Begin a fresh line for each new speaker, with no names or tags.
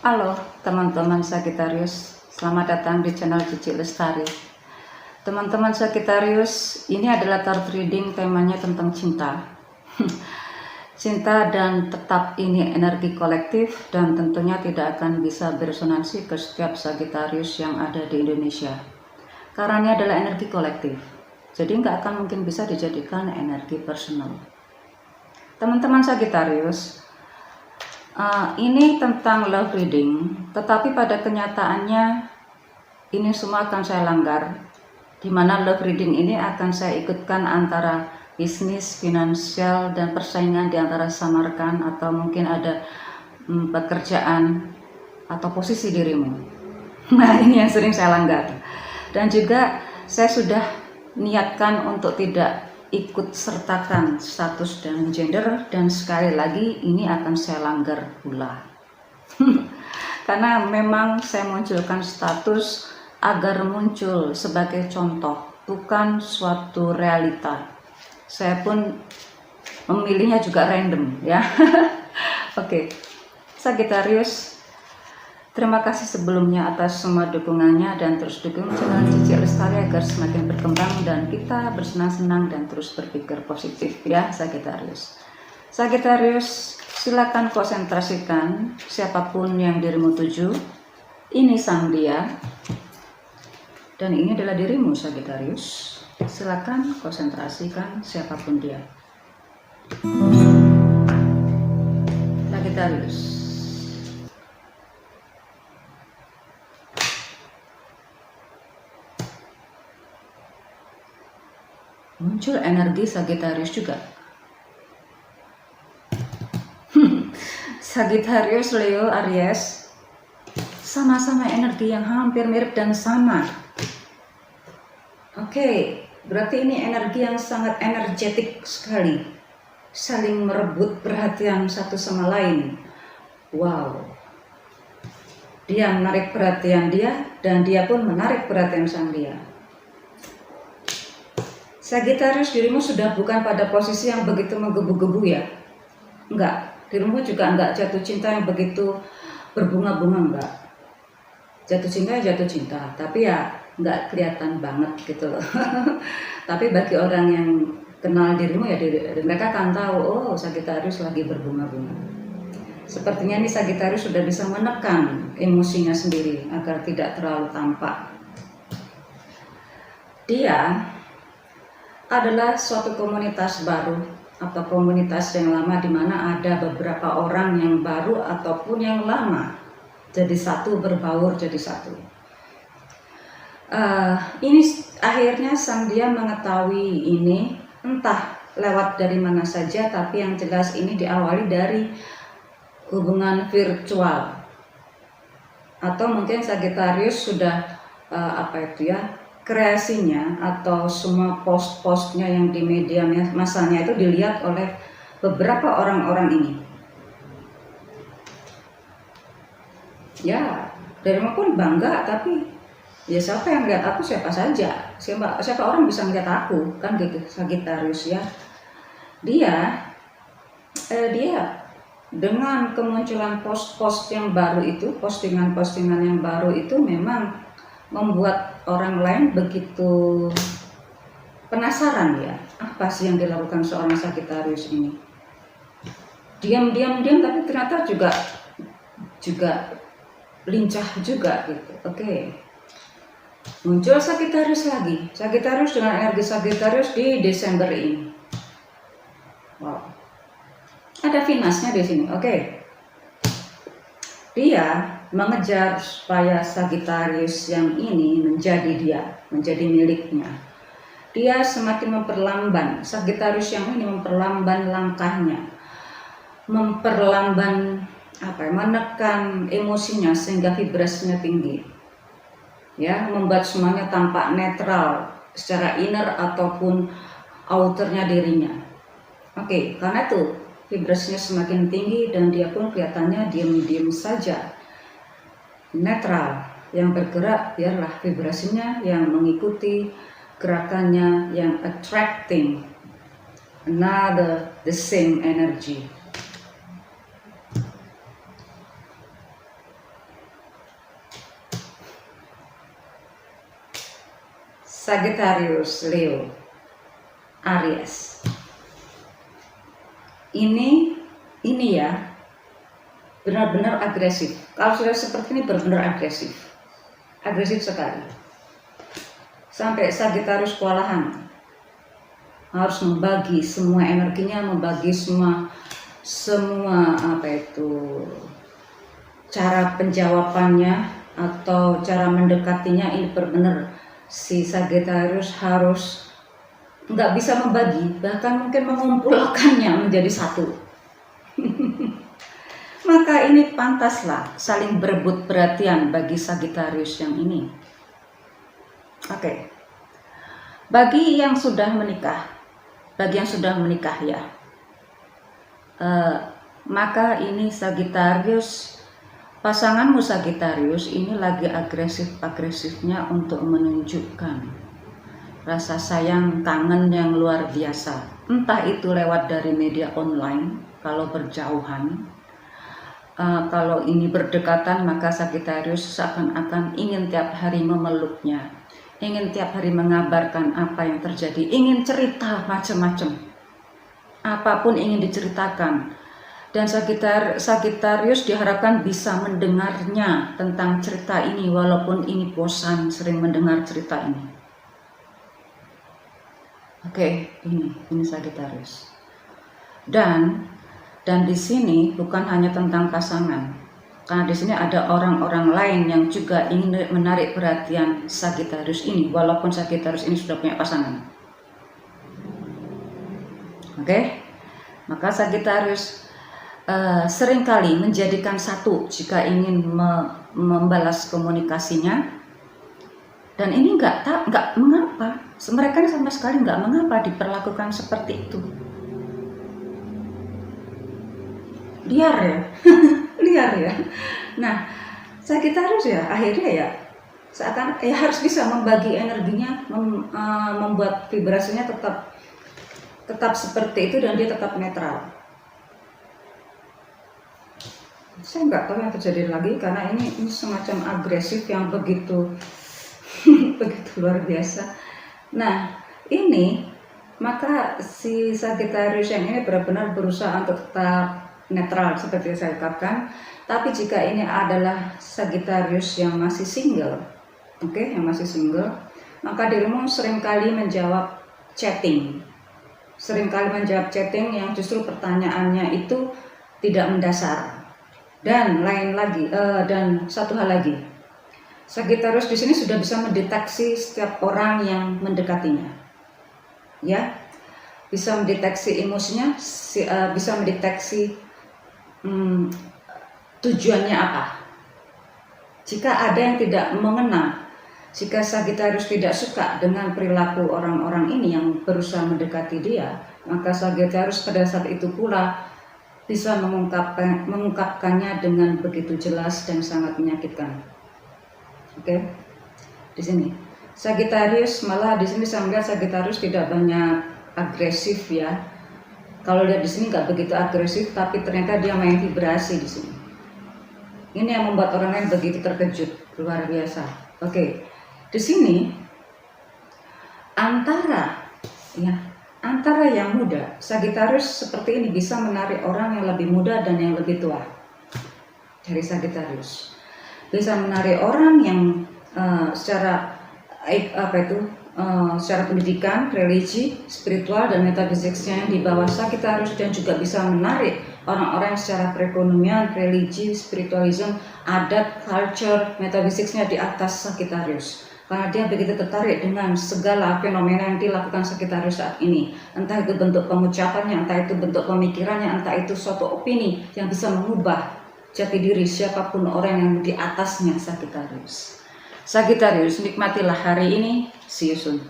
Halo teman-teman Sagittarius, selamat datang di channel Cici Lestari. Teman-teman Sagittarius, ini adalah tarot reading, temanya tentang cinta. Cinta, dan tetap ini energi kolektif dan tentunya tidak akan bisa beresonansi ke setiap Sagittarius yang ada di Indonesia. Karena ini adalah energi kolektif, jadi nggak akan mungkin bisa dijadikan energi personal. Teman-teman Sagittarius, ini tentang love reading, tetapi pada kenyataannya ini semua akan saya langgar, dimana love reading ini akan saya ikutkan antara bisnis, finansial, dan persaingan di antara sama rekan, atau mungkin ada pekerjaan atau posisi dirimu. Nah, ini yang sering saya langgar, dan juga saya sudah niatkan untuk tidak ikut sertakan status dan gender, dan sekali lagi ini akan saya langgar pula. Karena memang saya munculkan status agar muncul sebagai contoh, bukan suatu realita. Saya pun memilihnya juga random ya. Oke, Sagittarius, terima kasih sebelumnya atas semua dukungannya, dan terus dukung channel Cici Lestari agar semakin berkembang dan kita bersenang-senang dan terus berpikir positif ya Sagittarius. Sagittarius, silakan konsentrasikan siapapun yang dirimu tuju. Ini sang dia dan ini adalah dirimu Sagittarius. Silakan konsentrasikan siapapun dia. Sagittarius, muncul energi Sagittarius juga. Sagittarius, Leo, Aries, sama-sama energi yang hampir mirip dan sama. Oke, berarti ini energi yang sangat energetik sekali, saling merebut perhatian satu sama lain. Wow, dia menarik perhatian dia dan dia pun menarik perhatian sang dia. Sagittarius, dirimu sudah bukan pada posisi yang begitu menggebu-gebu ya. Enggak, dirimu juga enggak jatuh cinta yang begitu berbunga-bunga, enggak. Jatuh cinta ya jatuh cinta, tapi ya enggak kelihatan banget gitu loh. Tapi bagi orang yang kenal dirimu ya, mereka akan tahu, oh Sagittarius lagi berbunga-bunga. Sepertinya nih Sagittarius sudah bisa menekan emosinya sendiri agar tidak terlalu tampak. Dia adalah suatu komunitas baru atau komunitas yang lama, di mana ada beberapa orang yang baru ataupun yang lama jadi satu, berbaur jadi satu. Ini akhirnya sang dia mengetahui ini, entah lewat dari mana saja, tapi yang jelas ini diawali dari hubungan virtual, atau mungkin Sagittarius sudah kreasinya atau semua post-postnya yang di media masanya itu dilihat oleh beberapa orang-orang ini. Ya, dirimu pun bangga, tapi ya siapa yang lihat aku, siapa saja, siapa orang bisa melihat aku, kan gitu Sagittarius ya. Dia dengan kemunculan post-post yang baru itu, postingan-postingan yang baru itu memang membuat orang lain begitu penasaran ya, apa sih yang dilakukan seorang Sagittarius ini. Diam tapi ternyata juga lincah juga gitu. Oke. Muncul Sagittarius lagi. Sagittarius dengan energi Sagittarius di Desember ini. Wow. Ada Venusnya di sini. Oke. Dia mengejar supaya Sagittarius yang ini menjadi miliknya. Dia semakin memperlamban, Sagittarius yang ini memperlamban langkahnya, menekan emosinya sehingga vibrasinya tinggi. Ya, membuat semuanya tampak netral secara inner ataupun outernya dirinya. Oke, karena itu vibrasinya semakin tinggi dan dia pun kelihatannya diam-diam saja, netral. Yang bergerak biarlah vibrasinya yang mengikuti gerakannya, yang attracting the same energy. Sagittarius, Leo, Aries. Ini ya benar-benar agresif. Kalau sudah seperti ini benar-benar agresif sekali. Sampai Sagittarius kewalahan, harus membagi semua energinya, membagi semua cara penjawabannya atau cara mendekatinya. Ini benar-benar si Sagittarius harus nggak bisa membagi, bahkan mungkin mengumpulkannya menjadi satu. Maka ini pantaslah saling berebut perhatian bagi Sagittarius yang ini. Oke. Bagi yang sudah menikah ya, maka ini Sagittarius, pasanganmu Sagittarius ini lagi agresifnya untuk menunjukkan rasa sayang, kangen yang luar biasa. Entah itu lewat dari media online, kalau berjauhan, kalau ini berdekatan, maka Sagittarius seakan-akan ingin tiap hari memeluknya, ingin tiap hari mengabarkan apa yang terjadi, ingin cerita macam-macam, apapun ingin diceritakan. Dan Sagittarius diharapkan bisa mendengarnya tentang cerita ini, walaupun ini bosan sering mendengar cerita ini. Oke, ini Sagittarius. Dan di sini bukan hanya tentang pasangan, karena di sini ada orang-orang lain yang juga ingin menarik perhatian Sagittarius ini, walaupun Sagittarius ini sudah punya pasangan. Oke, maka Sagittarius seringkali menjadikan satu jika ingin membalas komunikasinya. Dan ini nggak mengapa, mereka sama sekali nggak mengapa diperlakukan seperti itu. Liar ya. Liar ya. Nah, Sagittarius ya akhirnya ya seakan harus bisa membagi energinya, membuat vibrasinya tetap seperti itu, dan dia tetap netral. Saya nggak tahu yang terjadi lagi, karena ini semacam agresif yang begitu luar biasa. Nah, ini maka si Sagittarius yang ini benar-benar berusaha untuk tetap netral seperti saya katakan. Tapi jika ini adalah Sagittarius yang masih single, yang masih single, maka dirimu seringkali menjawab chatting, yang justru pertanyaannya itu tidak mendasar. Dan dan satu hal lagi, Sagittarius di sini sudah bisa mendeteksi setiap orang yang mendekatinya, ya, bisa mendeteksi emosinya, bisa mendeteksi tujuannya apa. Jika ada yang tidak mengena, jika Sagittarius tidak suka dengan perilaku orang-orang ini yang berusaha mendekati dia, maka Sagittarius pada saat itu pula bisa mengungkapkannya dengan begitu jelas dan sangat menyakitkan. Oke, di sini Sagittarius, malah di sini saya melihat Sagittarius tidak banyak agresif ya. Kalau lihat di sini nggak begitu agresif, tapi ternyata dia main vibrasi di sini. Ini yang membuat orang lain begitu terkejut, luar biasa. Oke, di sini antara yang muda, Sagittarius seperti ini bisa menarik orang yang lebih muda dan yang lebih tua dari Sagittarius. Bisa menarik orang yang secara pendidikan, religi, spiritual dan metafisiknya di bawah Sagittarius, dan juga bisa menarik orang-orang secara perekonomian, religi, spiritualism, adat, culture, metafisiknya di atas Sagittarius. Karena dia begitu tertarik dengan segala fenomena yang dilakukan Sagittarius saat ini. Entah itu bentuk pengucapannya, entah itu bentuk pemikirannya, entah itu suatu opini yang bisa mengubah jati diri siapapun orang yang di atasnya Sagittarius. Sagittarius, nikmatilah hari ini. See you soon.